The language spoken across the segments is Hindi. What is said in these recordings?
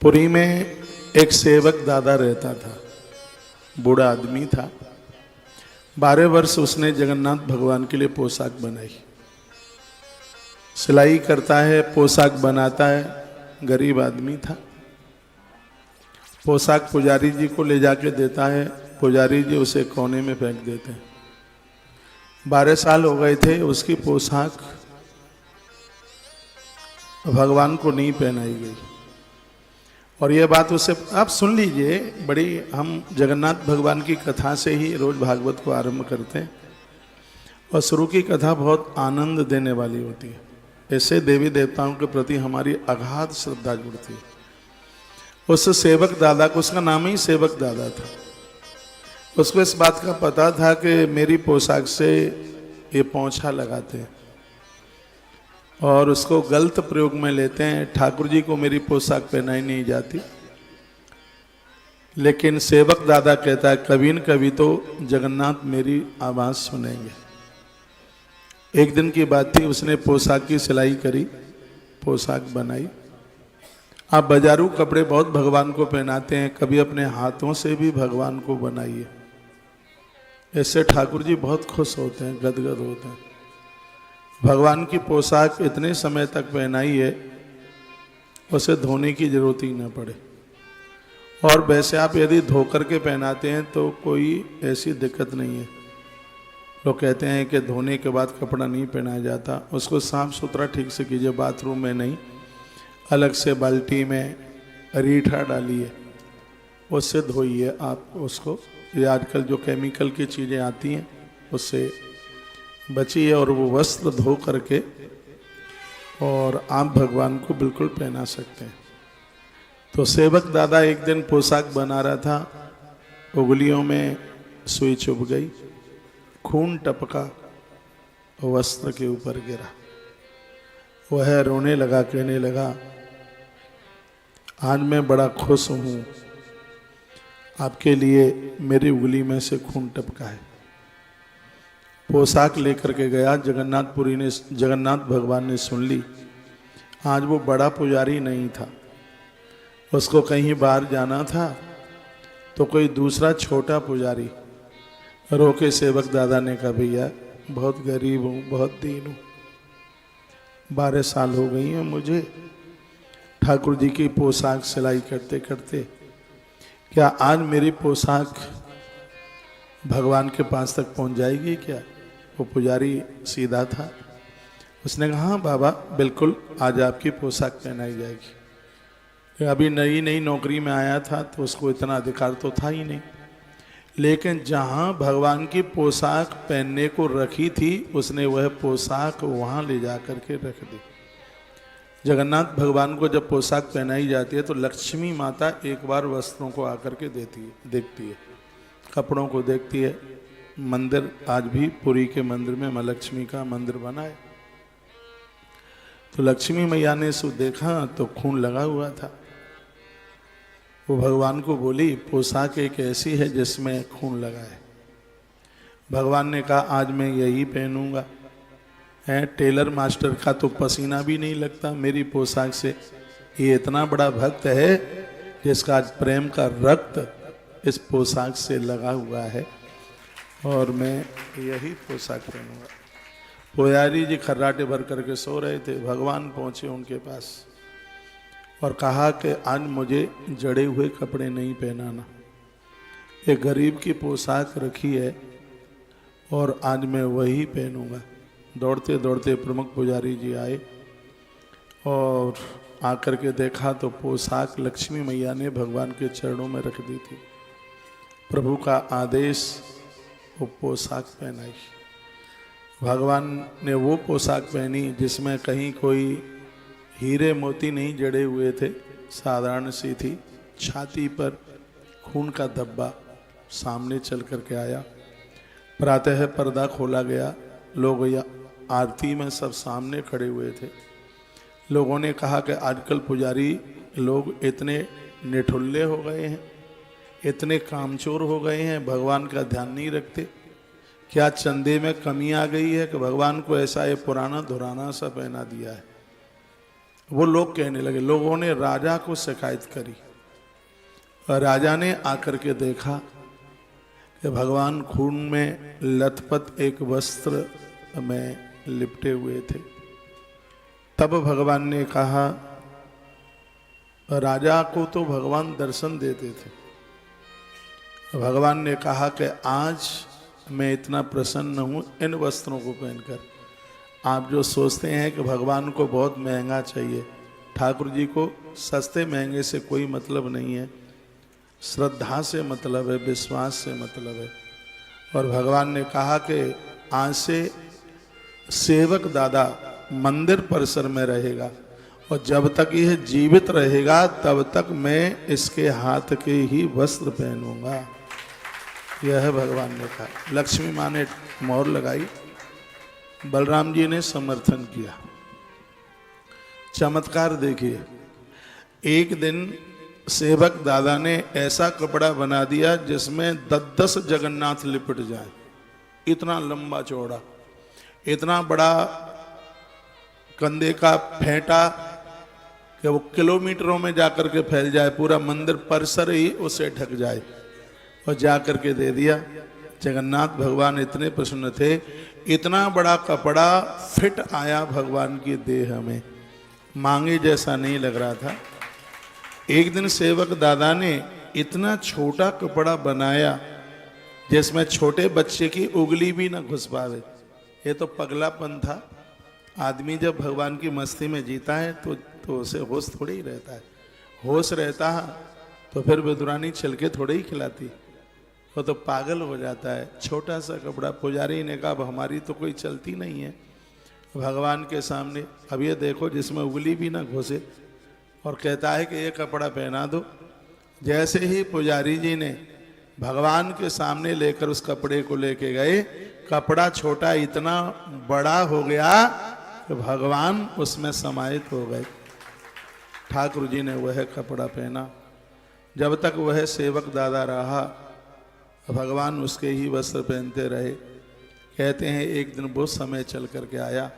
पुरी में एक सेवक दादा रहता था, बूढ़ा आदमी था। 12 वर्ष उसने जगन्नाथ भगवान के लिए पोशाक बनाई। सिलाई करता है, पोशाक बनाता है, गरीब आदमी था। पोशाक पुजारी जी को ले जाके देता है, पुजारी जी उसे कोने में फेंक देते हैं। 12 साल हो गए थे, उसकी पोशाक भगवान को नहीं पहनाई गई। और यह बात उसे आप सुन लीजिए, बड़ी हम जगन्नाथ भगवान की कथा से ही रोज भागवत को आरंभ करते हैं और शुरू की कथा बहुत आनंद देने वाली होती है। ऐसे देवी देवताओं के प्रति हमारी अगाध श्रद्धा जुड़ती है। उस सेवक दादा को, उसका नाम ही सेवक दादा था, उसको इस बात का पता था कि मेरी पोशाक से ये पोंछा लगाते हैं और उसको गलत प्रयोग में लेते हैं। ठाकुर जी को मेरी पोशाक पहनाई नहीं जाती। लेकिन सेवक दादा कहता है कभी न कभी तो जगन्नाथ मेरी आवाज़ सुनेंगे। एक दिन की बात थी, उसने पोशाक की सिलाई करी, पोशाक बनाई। आप बाजारू कपड़े बहुत भगवान को पहनाते हैं, कभी अपने हाथों से भी भगवान को बनाइए। ऐसे ठाकुर जी बहुत खुश होते हैं, गदगद होते हैं। भगवान की पोशाक इतने समय तक पहनाई है, उसे धोने की जरूरत ही ना पड़े। और वैसे आप यदि धोकर के पहनाते हैं तो कोई ऐसी दिक्कत नहीं है। लोग कहते हैं कि धोने के बाद कपड़ा नहीं पहनाया जाता, उसको साफ सुथरा ठीक से कीजिए, बाथरूम में नहीं, अलग से बाल्टी में रीठा डालिए, उससे धोइए आप उसको। ये आजकल जो केमिकल की चीज़ें आती हैं उससे बचिए और वो वस्त्र धो करके और आप भगवान को बिल्कुल पहना सकते हैं। तो सेवक दादा एक दिन पोशाक बना रहा था, उंगलियों में सुई चुभ गई, खून टपका, वस्त्र के ऊपर गिरा। वह रोने लगा, कहने लगा आज मैं बड़ा खुश हूँ, आपके लिए मेरी उंगली में से खून टपका है। पोशाक लेकर के गया, जगन्नाथ भगवान ने सुन ली। आज वो बड़ा पुजारी नहीं था, उसको कहीं बाहर जाना था, तो कोई दूसरा छोटा पुजारी रोके सेवक दादा ने कहा भैया बहुत गरीब हूँ, बहुत दीन हूँ, 12 साल हो गई हैं मुझे ठाकुर जी की पोशाक सिलाई करते करते, क्या आज मेरी पोशाक भगवान के पास तक पहुँच जाएगी क्या? वो पुजारी सीधा था, उसने कहा हाँ बाबा बिल्कुल, आज आपकी पोशाक पहनाई जाएगी। अभी नई नई नौकरी में आया था तो उसको इतना अधिकार तो था ही नहीं। लेकिन जहाँ भगवान की पोशाक पहनने को रखी थी, उसने वह पोशाक वहाँ ले जा कर के रख दी। जगन्नाथ भगवान को जब पोशाक पहनाई जाती है तो लक्ष्मी माता एक बार वस्त्रों को आकर के देखती है, कपड़ों को देखती है। मंदिर आज भी पुरी के मंदिर में माँ लक्ष्मी का मंदिर बना है। तो लक्ष्मी मैया ने सो देखा तो खून लगा हुआ था। वो भगवान को बोली पोशाक एक ऐसी है जिसमें खून लगा है। भगवान ने कहा आज मैं यही पहनूंगा। है टेलर मास्टर का तो पसीना भी नहीं लगता मेरी पोशाक से। ये इतना बड़ा भक्त है जिसका आज प्रेम का रक्त इस पोशाक से लगा हुआ है और मैं यही पोशाक पहनूंगा। पुजारी जी खर्राटे भर करके सो रहे थे, भगवान पहुंचे उनके पास और कहा कि आज मुझे जड़े हुए कपड़े नहीं पहनाना, एक गरीब की पोशाक रखी है और आज मैं वही पहनूंगा। दौड़ते दौड़ते प्रमुख पुजारी जी आए और आकर के देखा तो पोशाक लक्ष्मी मैया ने भगवान के चरणों में रख दी थी। प्रभु का आदेश, वो पोशाक पहनाई। भगवान ने वो पोशाक पहनी जिसमें कहीं कोई हीरे मोती नहीं जड़े हुए थे, साधारण सी थी। छाती पर खून का धब्बा सामने चल करके आया। प्रातः पर्दा खोला गया, लोग आरती में सब सामने खड़े हुए थे। लोगों ने कहा कि आजकल पुजारी लोग इतने निठुल्ले हो गए हैं, इतने कामचोर हो गए हैं, भगवान का ध्यान नहीं रखते। क्या चंदे में कमी आ गई है कि भगवान को ऐसा ये पुराना धुराना सा पहना दिया है? वो लोग कहने लगे, लोगों ने राजा को शिकायत करी और राजा ने आकर के देखा कि भगवान खून में लथपथ एक वस्त्र में लिपटे हुए थे। तब भगवान ने कहा, राजा को तो भगवान दर्शन देते थे। भगवान ने कहा कि आज मैं इतना प्रसन्न हूं इन वस्त्रों को पहनकर। आप जो सोचते हैं कि भगवान को बहुत महंगा चाहिए, ठाकुर जी को सस्ते महंगे से कोई मतलब नहीं है, श्रद्धा से मतलब है, विश्वास से मतलब है। और भगवान ने कहा कि आज से सेवक दादा मंदिर परिसर में रहेगा और जब तक यह जीवित रहेगा तब तक मैं इसके हाथ के ही वस्त्र पहनूंगा। यह भगवान ने कहा। लक्ष्मी माँ ने मोहर लगाई, बलराम जी ने समर्थन किया। चमत्कार देखिए, एक दिन सेवक दादा ने ऐसा कपड़ा बना दिया जिसमें 10 जगन्नाथ लिपट जाए। इतना लंबा चौड़ा, इतना बड़ा कंधे का फेंटा कि वो किलोमीटरों में जाकर के फैल जाए, पूरा मंदिर परिसर ही उसे ढक जाए। और जाकर के दे दिया। जगन्नाथ भगवान इतने प्रसन्न थे, इतना बड़ा कपड़ा फिट आया भगवान की देह में, मांगे जैसा नहीं लग रहा था। एक दिन सेवक दादा ने इतना छोटा कपड़ा बनाया जिसमें छोटे बच्चे की उंगली भी ना घुस पावे। ये तो पगलापन था। आदमी जब भगवान की मस्ती में जीता है तो उसे होश थोड़ी ही रहता है। होश रहता है तो फिर विदुरानी चल के थोड़े ही खिलाती, वो तो पागल हो जाता है। छोटा सा कपड़ा, पुजारी ने कहा, अब हमारी तो कोई चलती नहीं है भगवान के सामने, अब ये देखो जिसमें उंगली भी ना घुसे, और कहता है कि ये कपड़ा पहना दो। जैसे ही पुजारी जी ने भगवान के सामने लेकर उस कपड़े को लेके गए, कपड़ा छोटा इतना बड़ा हो गया कि भगवान उसमें समाहित हो गए। ठाकुर जी ने वह कपड़ा पहना। जब तक वह सेवक दादा रहा भगवान उसके ही वस्त्र पहनते रहे। कहते हैं एक दिन बहुत समय चल करके आया,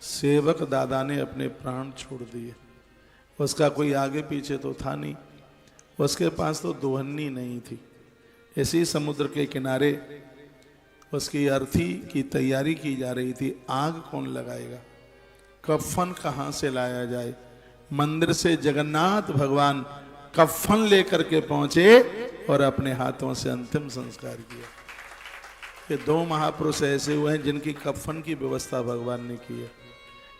सेवक दादा ने अपने प्राण छोड़ दिए। उसका कोई आगे पीछे तो था नहीं, उसके पास तो दोहन्नी नहीं थी। इसी समुद्र के किनारे उसकी अर्थी की तैयारी की जा रही थी। आग कौन लगाएगा, कफन कहाँ से लाया जाए। मंदिर से जगन्नाथ भगवान कफन लेकर के पहुंचे और अपने हाथों से अंतिम संस्कार किया। ये 2 महापुरुष ऐसे हुए हैं जिनकी कफन की व्यवस्था भगवान ने की है।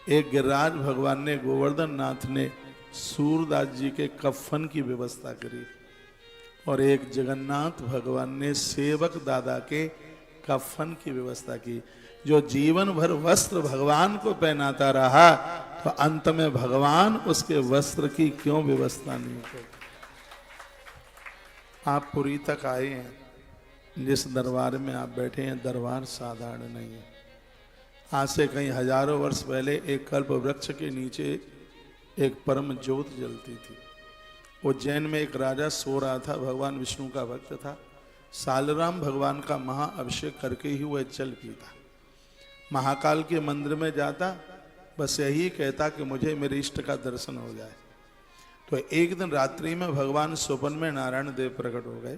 एक गिरिराज भगवान ने, गोवर्धन नाथ ने सूरदास जी के कफन की व्यवस्था करी, और एक जगन्नाथ भगवान ने सेवक दादा के कफन की व्यवस्था की। जो जीवन भर वस्त्र भगवान को पहनाता रहा तो अंत में भगवान उसके वस्त्र की क्यों व्यवस्था नहीं करी। आप पुरी तक आए हैं, जिस दरबार में आप बैठे हैं दरबार साधारण नहीं है। आज से कई हजारों वर्ष पहले एक कल्प वृक्ष के नीचे एक परम ज्योत जलती थी। उज्जैन में एक राजा सो रहा था, भगवान विष्णु का भक्त था। सालराम भगवान का महाअभिषेक करके ही वह जल पीता। महाकाल के मंदिर में जाता, बस यही कहता कि मुझे मेरे इष्ट का दर्शन हो जाए। तो एक दिन रात्रि में भगवान स्वप्न में नारायण देव प्रकट हो गए।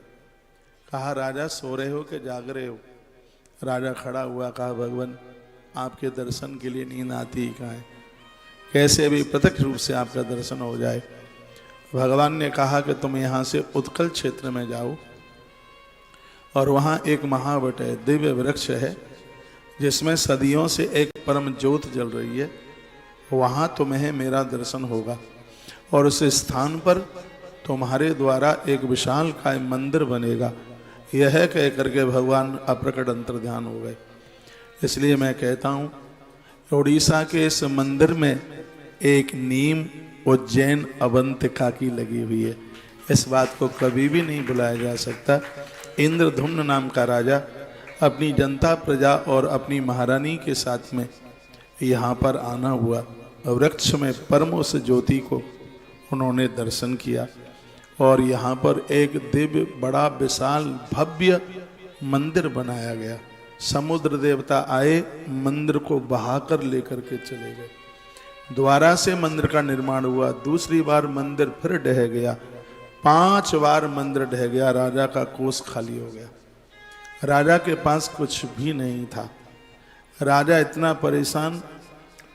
कहा, राजा सो रहे हो कि जाग रहे हो। राजा खड़ा हुआ, कहा, भगवान आपके दर्शन के लिए नींद आती ही कहाँ है, कैसे भी प्रत्यक्ष रूप से आपका दर्शन हो जाए। भगवान ने कहा कि तुम यहाँ से उत्कल क्षेत्र में जाओ और वहाँ एक महावट है, दिव्य वृक्ष है जिसमें सदियों से एक परम ज्योत जल रही है, वहाँ तुम्हें मेरा दर्शन होगा और उस स्थान पर तुम्हारे द्वारा एक विशाल काय मंदिर बनेगा। यह कह करके भगवान अप्रकट अंतर्ध्यान हो गए। इसलिए मैं कहता हूँ उड़ीसा के इस मंदिर में एक नीम उज्जैन अवंतिका की लगी हुई है। इस बात को कभी भी नहीं भुलाया जा सकता। इंद्रधुम्न नाम का राजा अपनी जनता प्रजा और अपनी महारानी के साथ में यहाँ पर आना हुआ। वृक्ष में परम उस ज्योति को उन्होंने दर्शन किया और यहाँ पर एक दिव्य बड़ा विशाल भव्य मंदिर बनाया गया। समुद्र देवता आए, मंदिर को बहाकर लेकर के चले गए। दोबारा से मंदिर का निर्माण हुआ, दूसरी बार मंदिर फिर ढह गया, 5 बार मंदिर ढह गया, राजा का कोष खाली हो गया, राजा के पास कुछ भी नहीं था। राजा इतना परेशान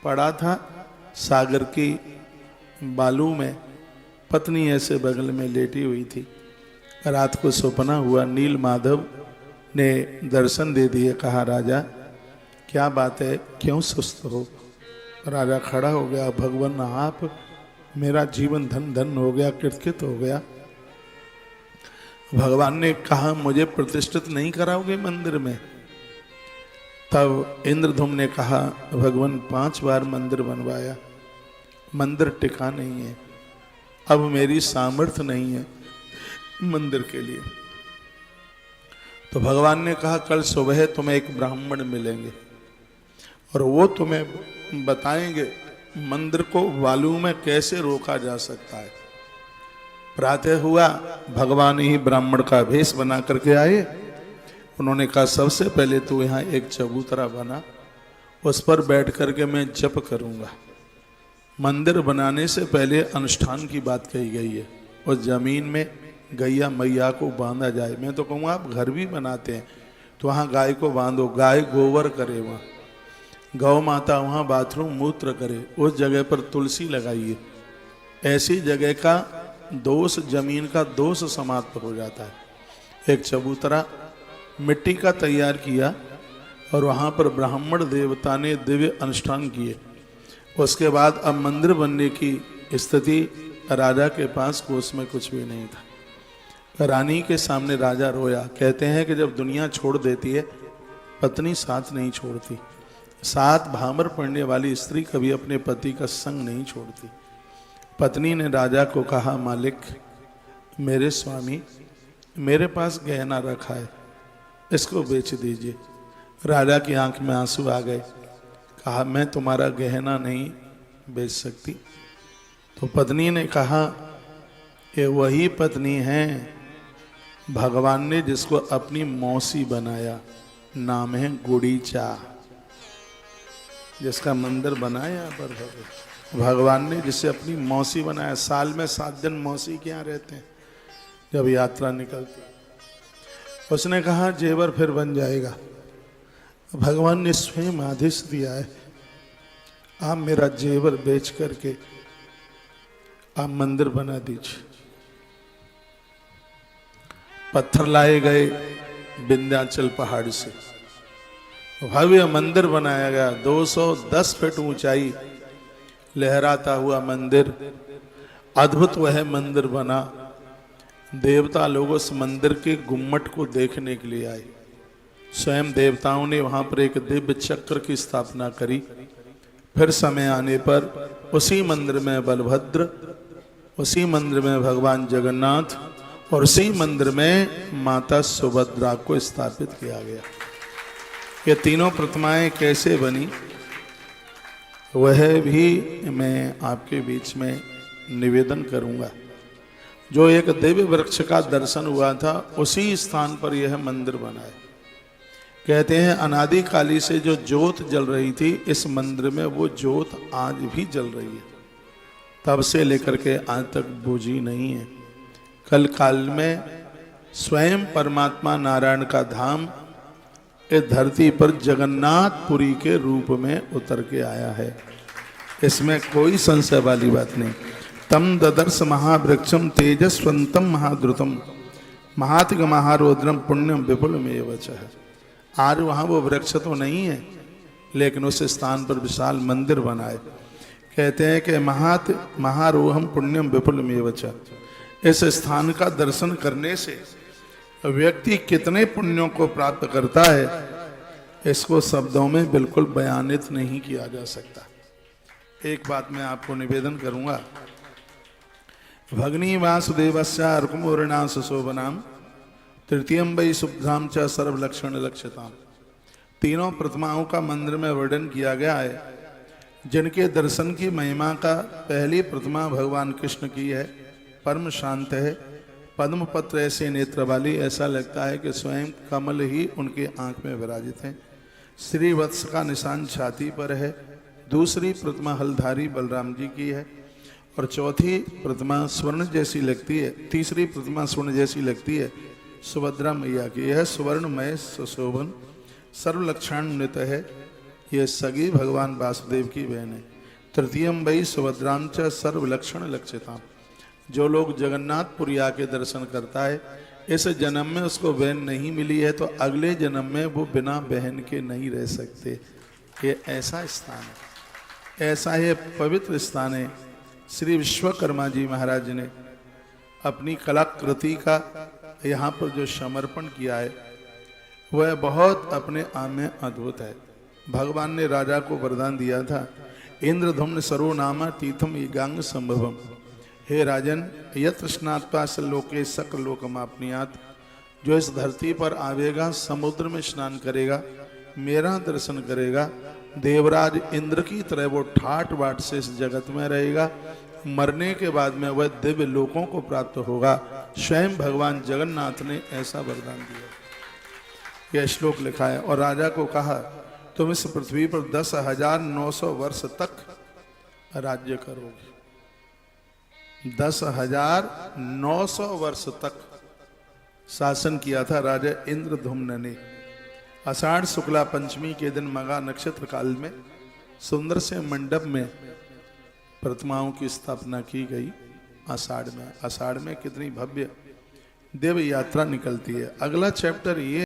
पड़ा था, सागर की बालू में पत्नी ऐसे बगल में लेटी हुई थी। रात को सपना हुआ, नील माधव ने दर्शन दे दिए। कहा राजा क्या बात है, क्यों सुस्त हो? राजा खड़ा हो गया, भगवान आप, मेरा जीवन धन धन हो गया, कृतकृत हो गया। भगवान ने कहा मुझे प्रतिष्ठित नहीं कराओगे मंदिर में? तब इंद्रधुम्न ने कहा भगवान 5 बार मंदिर बनवाया, मंदिर टिका नहीं है, अब मेरी सामर्थ्य नहीं है मंदिर के लिए। तो भगवान ने कहा कल सुबह तुम्हें एक ब्राह्मण मिलेंगे और वो तुम्हें बताएंगे मंदिर को बालू में कैसे रोका जा सकता है। प्रातः हुआ, भगवान ही ब्राह्मण का भेष बना करके आए। उन्होंने कहा सबसे पहले तो यहाँ एक चबूतरा बना, उस पर बैठ करके मैं जप करूँगा। मंदिर बनाने से पहले अनुष्ठान की बात कही गई है, उस जमीन में गैया मैया को बांधा जाए। मैं तो कहूँगा आप घर भी बनाते हैं तो वहाँ गाय को बांधो, गाय गोबर करे, वहाँ गौ माता वहाँ बाथरूम मूत्र करे, उस जगह पर तुलसी लगाइए। ऐसी जगह का दोष, जमीन का दोष समाप्त हो जाता है। एक चबूतरा मिट्टी का तैयार किया और वहाँ पर ब्राह्मण देवता ने दिव्य अनुष्ठान किए। उसके बाद अब मंदिर बनने की स्थिति, राजा के पास कोष में कुछ भी नहीं था। रानी के सामने राजा रोया। कहते हैं कि जब दुनिया छोड़ देती है पत्नी साथ नहीं छोड़ती। 7 भामर पड़ने वाली स्त्री कभी अपने पति का संग नहीं छोड़ती। पत्नी ने राजा को कहा मालिक, मेरे स्वामी, मेरे पास गहना रखा है, इसको बेच दीजिए। राजा की आंख में आंसू आ गए। कहा मैं तुम्हारा गहना नहीं बेच सकती। तो पत्नी ने कहा ये वही पत्नी है भगवान ने जिसको अपनी मौसी बनाया, नाम है गुड़ीचा, जिसका मंदिर बनाया पर भगवान ने, जिसे अपनी मौसी बनाया। साल में 7 दिन मौसी के यहाँ रहते हैं जब यात्रा निकलती। उसने कहा जेवर फिर बन जाएगा। भगवान ने स्वयं आदेश दिया है आप मेरा जेवर बेच करके आप मंदिर बना दीजिए। पत्थर लाए गए विंध्याचल पहाड़ से, भव्य मंदिर बनाया गया। 210 फीट ऊंचाई, लहराता हुआ मंदिर, अद्भुत वह मंदिर बना। देवता लोग उस मंदिर के गुम्मट को देखने के लिए आए। स्वयं देवताओं ने वहां पर एक दिव्य चक्र की स्थापना करी। फिर समय आने पर उसी मंदिर में बलभद्र, उसी मंदिर में भगवान जगन्नाथ और उसी मंदिर में माता सुभद्रा को स्थापित किया गया। ये तीनों प्रतिमाएं कैसे बनी वह भी मैं आपके बीच में निवेदन करूंगा। जो एक दिव्य वृक्ष का दर्शन हुआ था उसी स्थान पर यह मंदिर बना है। कहते हैं अनादिकाली से जो ज्योत जल रही थी इस मंदिर में, वो ज्योत आज भी जल रही है। तब से लेकर के आज तक बुझी नहीं है। कल काल में स्वयं परमात्मा नारायण का धाम इस धरती पर जगन्नाथपुरी के रूप में उतर के आया है, इसमें कोई संशय वाली बात नहीं। तम ददर्श महावृक्षम तेजस्वंतम महाद्रुतम महातिग महारोद्रम पुण्यम विपुलमेव च। आज वहाँ वो वृक्ष तो नहीं है, लेकिन उस स्थान पर विशाल मंदिर बना है। कहते हैं कि महारोहम पुण्यम विपुलमेव च। इस स्थान का दर्शन करने से व्यक्ति कितने पुण्यों को प्राप्त करता है, इसको शब्दों में बिल्कुल बयानित नहीं किया जा सकता। एक बात मैं आपको निवेदन करूंगा। भगनी वासुदेवस्य अर्कमूर्णास शोभनाम तृतीयम वै शुद्धाम च सर्वलक्षण लक्ष्यताम। तीनों प्रतिमाओं का मंदिर में वर्णन किया गया है, जिनके दर्शन की महिमा का पहली प्रतिमा भगवान कृष्ण की है। परम शांत है, पद्म पत्र ऐसे नेत्र वाली, ऐसा लगता है कि स्वयं कमल ही उनके आंख में विराजित हैं। श्रीवत्स का निशान छाती पर है, दूसरी प्रतिमा हलधारी बलराम जी की है और चौथी प्रतिमा स्वर्ण जैसी लगती है, तीसरी प्रतिमा स्वर्ण जैसी लगती है सुभद्रा मैया की। यह सुवर्णमय सुशोभन सर्वलक्षणान्वित है, यह सगी भगवान वासुदेव की बहन है। तृतीयम वही सुभद्राम च सर्वलक्षण लक्षिता। जो लोग जगन्नाथपुरी आके दर्शन करता है, इस जन्म में उसको बहन नहीं मिली है तो अगले जन्म में वो बिना बहन के नहीं रह सकते। ये ऐसा स्थान है, ऐसा ये पवित्र स्थान है। श्री विश्वकर्मा जी महाराज ने अपनी कलाकृति का यहाँ पर जो समर्पण किया है वह बहुत अपने आप में अद्भुत है। भगवान ने राजा को वरदान दिया था, इंद्रधुम्न सर्वनामा तीर्थम युगांग संभवम। हे राजन, यत्र स्नात्वा लोके सकल लोकमापनियात। जो इस धरती पर आवेगा, समुद्र में स्नान करेगा, मेरा दर्शन करेगा, देवराज इंद्र की तरह वो ठाट बाट से इस जगत में रहेगा। मरने के बाद में वह दिव्य लोकों को प्राप्त होगा। स्वयं भगवान जगन्नाथ ने ऐसा वरदान दिया। यह श्लोक लिखा है। और राजा को कहा, तुम इस पृथ्वी पर 10,900 वर्ष तक राज्य करोगे। 10,900 वर्ष तक शासन किया था राजा इंद्रधुम्न ने। आषाढ़ शुक्ला पंचमी के दिन मगा नक्षत्र काल में सुंदर से मंडप में प्रतिमाओं की स्थापना की गई। आषाढ़ में कितनी भव्य देव यात्रा निकलती है। अगला चैप्टर ये